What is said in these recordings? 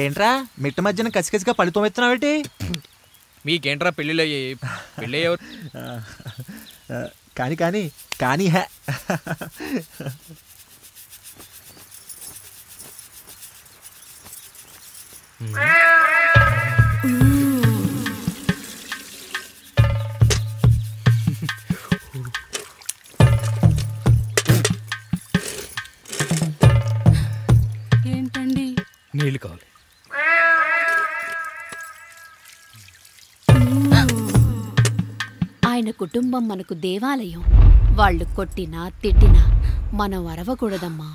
ఏంట్రా మిట్ట మధ్యన కసికసిగా పడితో ఎత్తున్నావేంటి? మీకేంట్రా పెళ్ళిళ్ళయ్యి? పెళ్ళయ్యేవారు కానీ కానీ కానీ హే ఏంటండి? నీళ్ళు కావాలి. ఆయన కుటుంబం మనకు దేవాలయం. వాళ్ళు కొట్టినా తిట్టినా మనం అరవకూడదమ్మా.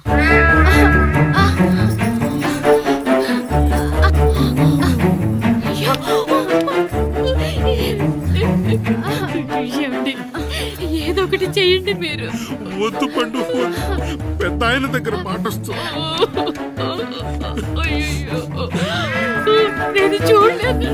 ఏదో ఒకటి చెయ్యండి మీరు. వద్దు పండు, పెద్ద ఆయన దగ్గర మాటొస్తూ నేను చూడలేదు.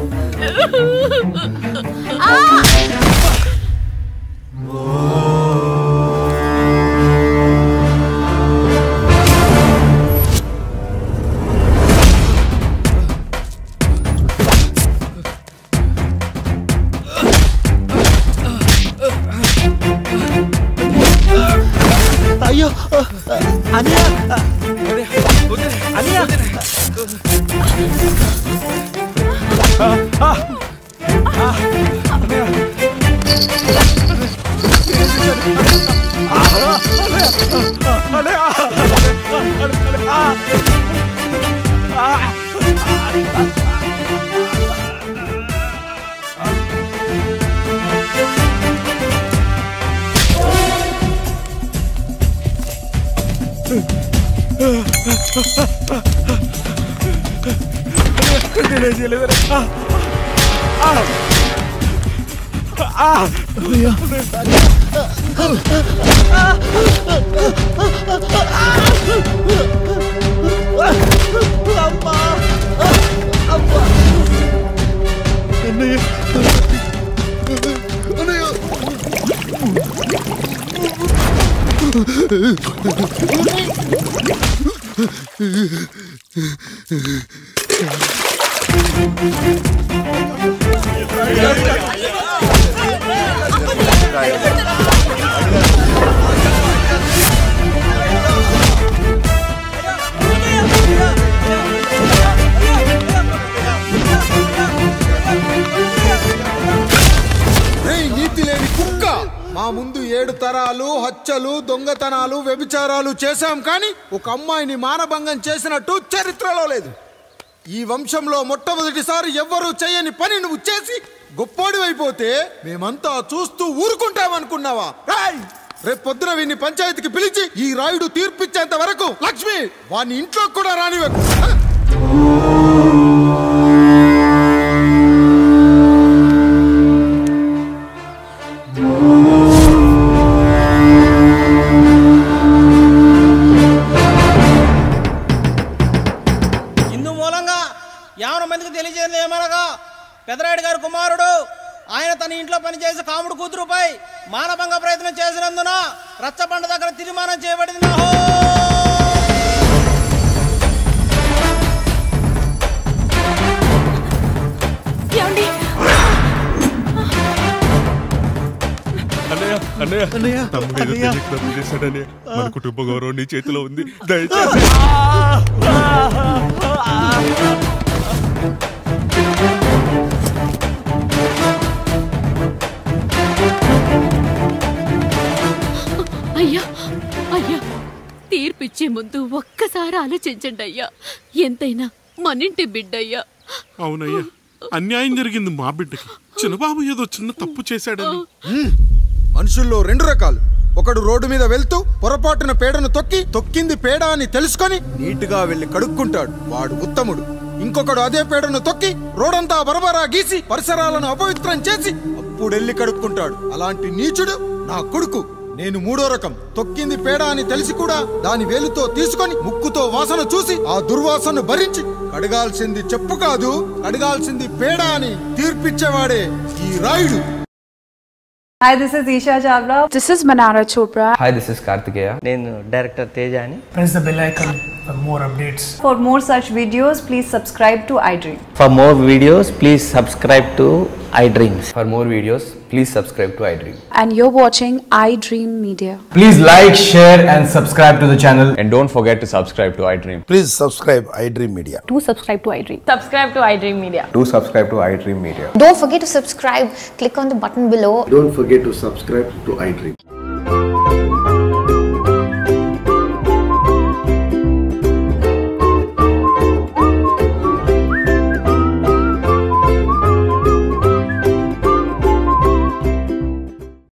అయ్యో అనియా అనియా మా ముందు 7 తరాలు హత్యలు దొంగతనాలు వ్యభిచారాలు చేశాం, కానీ ఒక అమ్మాయిని మానభంగం చేసినట్టు చరిత్రలో లేదు. ఈ వంశంలో మొట్టమొదటిసారి ఎవ్వరూ చేయని పని నువ్వు చేసి గొప్పోడివైపోతే మేమంతా చూస్తూ ఊరుకుంటామనుకున్నావా? రేపు పొద్దున వీడిని పంచాయతీకి పిలిచి ఈ రాయుడు తీర్పిచ్చేంత వరకు లక్ష్మి వాడిని ఇంట్లో కూడా రానివ్వకు. తెలియజేయండి ఏమనగా పెదరాయుడు గారి కుమారుడు ఆయన తన ఇంట్లో పనిచేసే కాముడు కూతురుపై మానభంగ ప్రయత్నం చేసినందున రచ్చబండ దగ్గర తీర్మానం చేయబడింది. మన కుటుంబ గౌరవం నీ చేతిలో ఉంది, దయచేసి. అయ్యా అయ్యా, తీర్పిచ్చే ముందు ఒక్కసారి ఆలోచించండి అయ్యా. ఎంతైనా మనింటి బిడ్డయ్యా. అవునయ్యా, అన్యాయం జరిగింది మా బిడ్డకి. చిన్నబాబు ఏదో చిన్న తప్పు చేశాడని. మనుషుల్లో 2 రకాలు. ఒకడు రోడ్డు మీద వెళ్తూ పొరపాటున పేడను తొక్కింది పేడ అని తెలుసుకొని నీటుగా వెళ్లి కడుక్కుంటాడు, వాడు ఉత్తముడు. ఇంకొకడు అదే పేడను తొక్కి రోడంతా బరబరా గీసి పరిసరాలను అపవిత్రం చేసి అప్పుడెళ్ళి కడుక్కుంటాడు. అలాంటి నీచుడు నా కొడుకు. నేను 3వ రకం. తొక్కింది పేడ అని తెలిసి కూడా దాని వేలుతో తీసుకొని ముక్కుతో వాసన చూసి ఆ దుర్వాసనను భరించి కడగాల్సింది చెప్పు కాదు, కడగాల్సింది పేడ అని తీర్పిచ్చేవాడే ఈ Rayudu. Hi, this is Isha Chavla. This is Manara Chopra. Hi, this is Kartikeya. Nenu Director Teja ani. Press the bell icon. For more updates. For more such videos, please subscribe to iDream. For more videos, please subscribe to iDreams. For more videos, please subscribe to iDream. And you're watching iDream Media. Please like, share and subscribe to the channel. And don't forget to subscribe to iDream. Please subscribe iDream Media. Do subscribe to iDream. Subscribe to iDream Media. Do subscribe to iDream Media. Don't forget to subscribe. Click on the button below. Don't forget to subscribe to iDream.